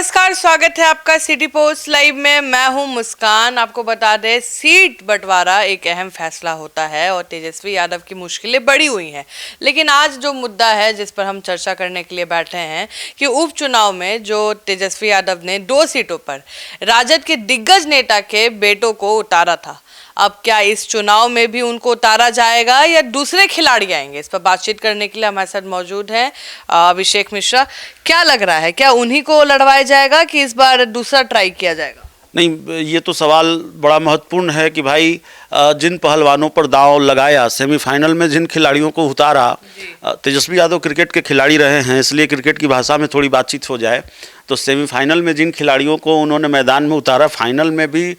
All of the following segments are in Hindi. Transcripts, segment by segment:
नमस्कार, स्वागत है आपका सिटी पोस्ट लाइव में। मैं हूं मुस्कान। आपको बता दें, सीट बंटवारा एक अहम फैसला होता है और तेजस्वी यादव की मुश्किलें बढ़ी हुई हैं। लेकिन आज जो मुद्दा है जिस पर हम चर्चा करने के लिए बैठे हैं कि उपचुनाव में जो तेजस्वी यादव ने 2 सीटों पर राजद के दिग्गज नेता के बेटों को उतारा था, अब क्या इस चुनाव में भी उनको उतारा जाएगा या दूसरे खिलाड़ी आएंगे? इस पर बातचीत करने के लिए हमारे साथ मौजूद हैं अभिषेक मिश्रा। क्या लग रहा है, क्या उन्हीं को लड़वाया जाएगा कि इस बार दूसरा ट्राई किया जाएगा? नहीं, ये तो सवाल बड़ा महत्वपूर्ण है कि भाई जिन पहलवानों पर दांव लगाया, सेमीफाइनल में जिन खिलाड़ियों को उतारा, तेजस्वी यादव क्रिकेट के खिलाड़ी रहे हैं, इसलिए क्रिकेट की भाषा में थोड़ी बातचीत हो जाए तो सेमीफाइनल में जिन खिलाड़ियों को उन्होंने मैदान में उतारा, फाइनल में भी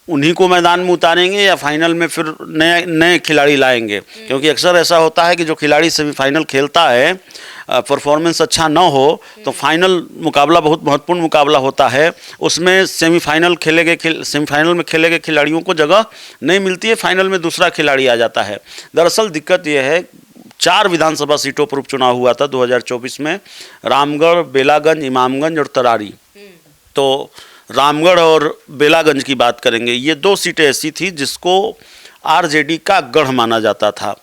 उन्हीं को मैदान में उतारेंगे या फाइनल में फिर नए खिलाड़ी लाएंगे? क्योंकि अक्सर ऐसा होता है कि जो खिलाड़ी सेमीफाइनल खेलता है, परफॉर्मेंस अच्छा ना हो तो फाइनल मुकाबला बहुत महत्वपूर्ण मुकाबला होता है, उसमें सेमीफाइनल में खेले गए खिलाड़ियों को जगह नहीं मिलती है, फाइनल में दूसरा खिलाड़ी आ जाता है। दरअसल दिक्कत यह है, 4 विधानसभा सीटों पर उपचुनाव हुआ था 2024 में, रामगढ़, बेलागंज, इमामगंज और तरारी। तो रामगढ़ और बेलागंज की बात करेंगे। ये 2 सीटें ऐसी थी जिसको आरजेडी का गढ़ माना जाता था,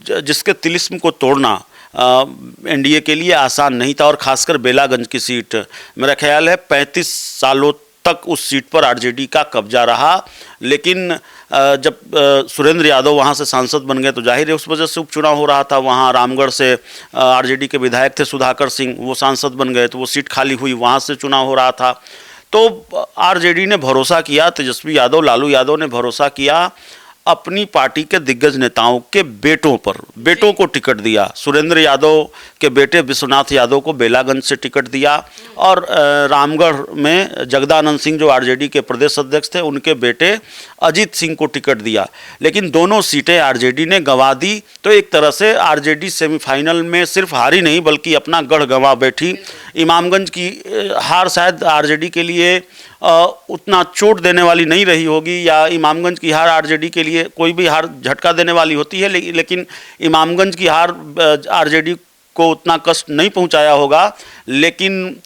जिसके तिलिस्म को तोड़ना एनडीए के लिए आसान नहीं था। और खासकर बेलागंज की सीट, मेरा ख्याल है 35 सालों तक उस सीट पर आरजेडी का कब्जा रहा। लेकिन जब सुरेंद्र यादव वहाँ से सांसद बन गए तो जाहिर है उस वजह से उपचुनाव हो रहा था। वहाँ रामगढ़ से आरजेडी के विधायक थे सुधाकर सिंह, वो सांसद बन गए तो वो सीट खाली हुई, वहाँ से चुनाव हो रहा था। तो आरजेडी ने भरोसा किया, तेजस्वी यादव, लालू यादव ने भरोसा किया अपनी पार्टी के दिग्गज नेताओं के बेटों पर, बेटों को टिकट दिया। सुरेंद्र यादव के बेटे विश्वनाथ यादव को बेलागंज से टिकट दिया और रामगढ़ में जगदानंद सिंह जो आरजेडी के प्रदेश अध्यक्ष थे, उनके बेटे अजीत सिंह को टिकट दिया। लेकिन दोनों सीटें आरजेडी ने गंवा दी। तो एक तरह से आरजेडी सेमीफाइनल में सिर्फ हारी नहीं बल्कि अपना गढ़ गंवा बैठी। इमामगंज की हार शायद आरजेडी के लिए उतना चोट देने वाली नहीं रही होगी, या इमामगंज की हार आरजेडी के लिए कोई भी हार झटका देने वाली होती है, लेकिन इमामगंज की हार आरजेडी को उतना कष्ट नहीं पहुंचाया होगा। लेकिन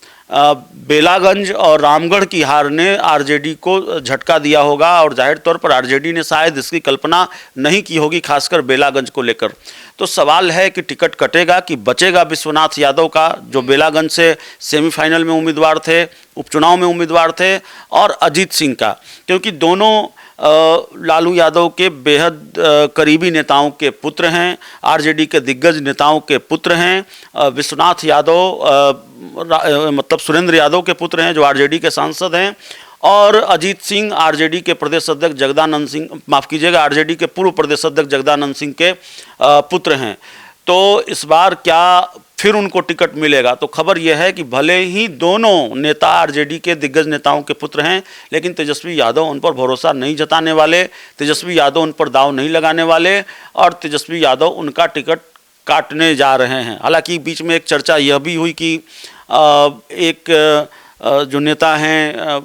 बेलागंज और रामगढ़ की हार ने आरजेडी को झटका दिया होगा और जाहिर तौर पर आरजेडी ने शायद इसकी कल्पना नहीं की होगी, खासकर बेलागंज को लेकर। तो सवाल है कि टिकट कटेगा कि बचेगा विश्वनाथ यादव का, जो बेलागंज से सेमीफाइनल में उम्मीदवार थे, उपचुनाव में उम्मीदवार थे, और अजीत सिंह का, क्योंकि दोनों लालू यादव के बेहद करीबी नेताओं के पुत्र हैं, आरजेडी के दिग्गज नेताओं के पुत्र हैं। विश्वनाथ यादव मतलब सुरेंद्र यादव के पुत्र हैं जो आरजेडी के सांसद हैं, और अजीत सिंह आरजेडी के प्रदेश अध्यक्ष जगदानंद सिंह, माफ़ कीजिएगा, आरजेडी के पूर्व प्रदेश अध्यक्ष जगदानंद सिंह के पुत्र हैं। तो इस बार क्या फिर उनको टिकट मिलेगा? तो खबर यह है कि भले ही दोनों नेता आरजेडी के दिग्गज नेताओं के पुत्र हैं, लेकिन तेजस्वी यादव उन पर भरोसा नहीं जताने वाले, तेजस्वी यादव उन पर दांव नहीं लगाने वाले, और तेजस्वी यादव उनका टिकट काटने जा रहे हैं। हालांकि बीच में एक चर्चा यह भी हुई कि एक जो नेता हैं,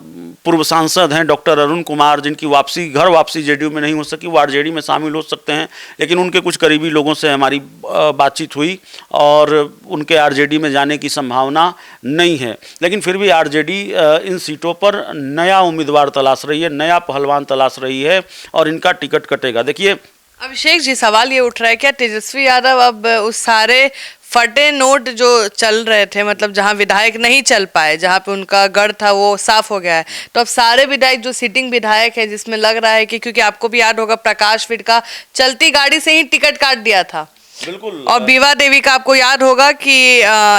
पूर्व सांसद हैं डॉक्टर अरुण कुमार, जिनकी घर वापसी जेडीयू में नहीं हो सकी, वो आरजेडी में शामिल हो सकते हैं। लेकिन उनके कुछ करीबी लोगों से हमारी बातचीत हुई और उनके आरजेडी में जाने की संभावना नहीं है। लेकिन फिर भी आरजेडी इन सीटों पर नया उम्मीदवार तलाश रही है, नया पहलवान तलाश रही है, और इनका टिकट कटेगा। देखिए अभिषेक जी, सवाल ये उठ रहा है, क्या तेजस्वी यादव अब उस सारे फटे नोट जो चल रहे थे, मतलब जहां विधायक नहीं चल पाए, जहां पे उनका गढ़ था, वो साफ हो गया है, तो अब सारे विधायक जो सिटिंग विधायक है, जिसमें लग रहा है कि, क्योंकि आपको भी याद होगा प्रकाश विड का चलती गाड़ी से ही टिकट काट दिया था, बिल्कुल, और बीवा देवी का आपको याद होगा कि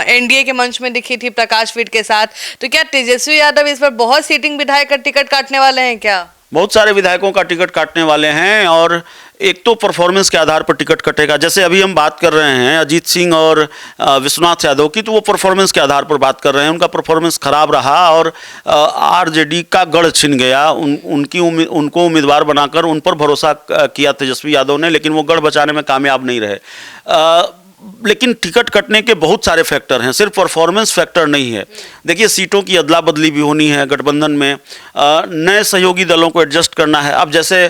एनडीए के मंच में दिखी थी प्रकाश विड के साथ। तो क्या तेजस्वी यादव इस पर बहुत सिटिंग विधायक का टिकट काटने वाले हैं? क्या बहुत सारे विधायकों का टिकट काटने वाले हैं, और एक तो परफॉर्मेंस के आधार पर टिकट कटेगा। जैसे अभी हम बात कर रहे हैं अजीत सिंह और विश्वनाथ यादव की, तो वो परफॉर्मेंस के आधार पर बात कर रहे हैं। उनका परफॉर्मेंस खराब रहा और आरजेडी का गढ़ छिन गया। उनको उम्मीदवार बनाकर उन पर भरोसा किया तेजस्वी यादव ने, लेकिन वो गढ़ बचाने में कामयाब नहीं रहे। लेकिन टिकट कटने के बहुत सारे फैक्टर हैं, सिर्फ परफॉर्मेंस फैक्टर नहीं है। देखिए, सीटों की अदला बदली भी होनी है गठबंधन में, नए सहयोगी दलों को एडजस्ट करना है। अब जैसे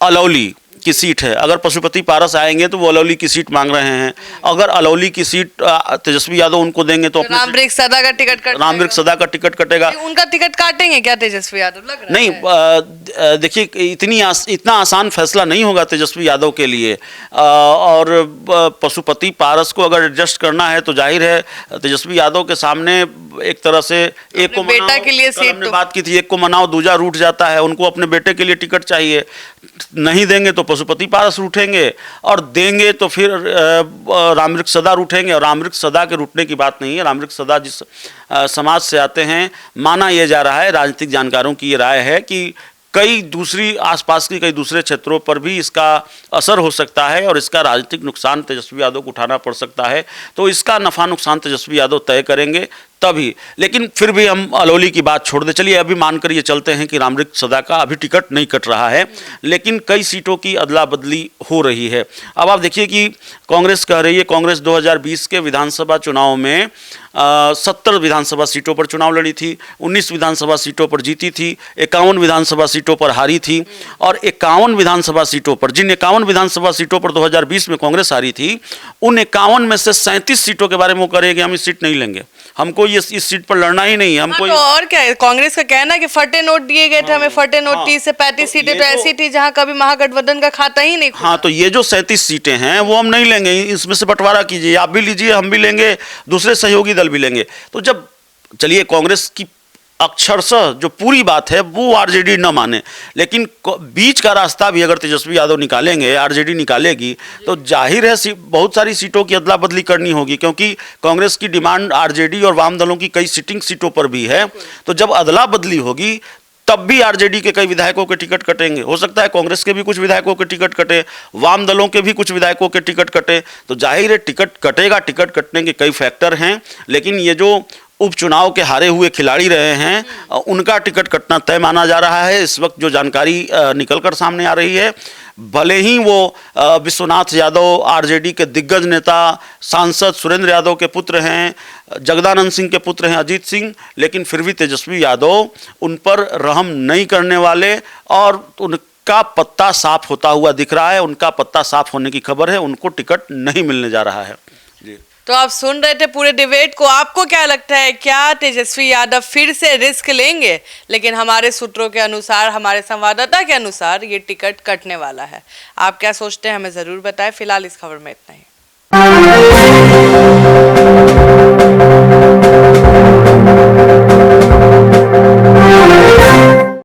अलौली की सीट है। अगर पशुपति पारस आएंगे तो वो अलौली की सीट मांग रहे हैं। अगर अलौली की सीट तेजस्वी यादव उनको देंगे तो रामवृक्ष सदा का टिकट रामवृक्ष सदा का टिकट कटेगा। उनका टिकट काटेंगे क्या तेजस्वी यादव, लग रहा नहीं, देखिए इतना आसान फैसला नहीं होगा तेजस्वी यादव के लिए। और पशुपति पारस को अगर एडजस्ट करना है तो जाहिर है तेजस्वी यादव के सामने एक तरह से एक को बेटा के लिए सीट हमने बात की थी, एक को मनाओ दूजा रूठ जाता है। उनको अपने बेटे के लिए टिकट चाहिए, नहीं देंगे तो पशुपति पारस रूठेंगे, और देंगे तो फिर रामवृक्ष सदा रूठेंगे। और रामवृक्ष सदा के रूठने की बात नहीं है। रामवृक्ष सदा जिस समाज से आते हैं, माना यह जा रहा है, राजनीतिक जानकारों की ये राय है कि कई दूसरी आसपास के कई दूसरे क्षेत्रों पर भी इसका असर हो सकता है और इसका राजनीतिक नुकसान तेजस्वी यादव को उठाना पड़ सकता है। तो इसका नफा नुकसान तेजस्वी यादव तय करेंगे तभी। लेकिन फिर भी हम अलौली की बात छोड़ दे, चलिए अभी मानकर ये चलते हैं कि रामवृक्ष सदा का अभी टिकट नहीं कट रहा है, लेकिन कई सीटों की अदला बदली हो रही है। अब आप देखिए कि कांग्रेस कह रही है, कांग्रेस 2020 के विधानसभा चुनाव में 70 विधानसभा सीटों पर चुनाव लड़ी थी, 19 विधानसभा सीटों पर जीती थी, 51 विधानसभा सीटों पर हारी थी। और 51 विधानसभा सीटों पर, जिन 51 विधानसभा सीटों पर 2020 में कांग्रेस हारी थी, उन 51 में से 37 सीटों के बारे में वो करेगी हम इस सीट नहीं लेंगे, हमको इस सीट पर लड़ना ही नहीं है हमको। तो और क्या है, कांग्रेस का कहना है कि फटे नोट दिए गए थे हमें, फटे नोट 30 से 35 सीटें तो ऐसी थी जहां कभी महागठबंधन का खाता ही नहीं खुला। हाँ, तो ये जो 37 सीटें हैं वो हम नहीं लेंगे, इसमें से बंटवारा कीजिए, आप भी लीजिए, हम भी लेंगे, दूसरे सहयोगी दल भी लेंगे। तो जब चलिए कांग्रेस की अक्षरशः जो पूरी बात है वो आरजेडी न माने, लेकिन बीच का रास्ता भी अगर तेजस्वी यादव निकालेंगे, आरजेडी निकालेगी, तो जाहिर है बहुत सारी सीटों की अदला बदली करनी होगी, क्योंकि कांग्रेस की डिमांड आरजेडी और वाम दलों की कई सिटिंग सीटों पर भी है। तो जब अदला बदली होगी तब भी आरजेडी के कई विधायकों के टिकट कटेंगे, हो सकता है कांग्रेस के भी कुछ विधायकों के टिकट कटे, वाम दलों के भी कुछ विधायकों के टिकट कटे। तो जाहिर है टिकट कटेगा, टिकट कटने के कई फैक्टर हैं, लेकिन ये जो उपचुनाव के हारे हुए खिलाड़ी रहे हैं उनका टिकट कटना तय माना जा रहा है। इस वक्त जो जानकारी निकलकर सामने आ रही है, भले ही वो विश्वनाथ यादव आरजेडी के दिग्गज नेता सांसद सुरेंद्र यादव के पुत्र हैं, जगदानंद सिंह के पुत्र हैं अजीत सिंह, लेकिन फिर भी तेजस्वी यादव उन पर रहम नहीं करने वाले और उनका पत्ता साफ होता हुआ दिख रहा है। उनका पत्ता साफ होने की खबर है, उनको टिकट नहीं मिलने जा रहा है। जी, तो आप सुन रहे थे पूरे डिबेट को, आपको क्या लगता है, क्या तेजस्वी यादव फिर से रिस्क लेंगे? लेकिन हमारे सूत्रों के अनुसार, हमारे संवाददाता के अनुसार ये टिकट कटने वाला है। आप क्या सोचते हैं हमें जरूर बताएं। फिलहाल इस खबर में इतना ही।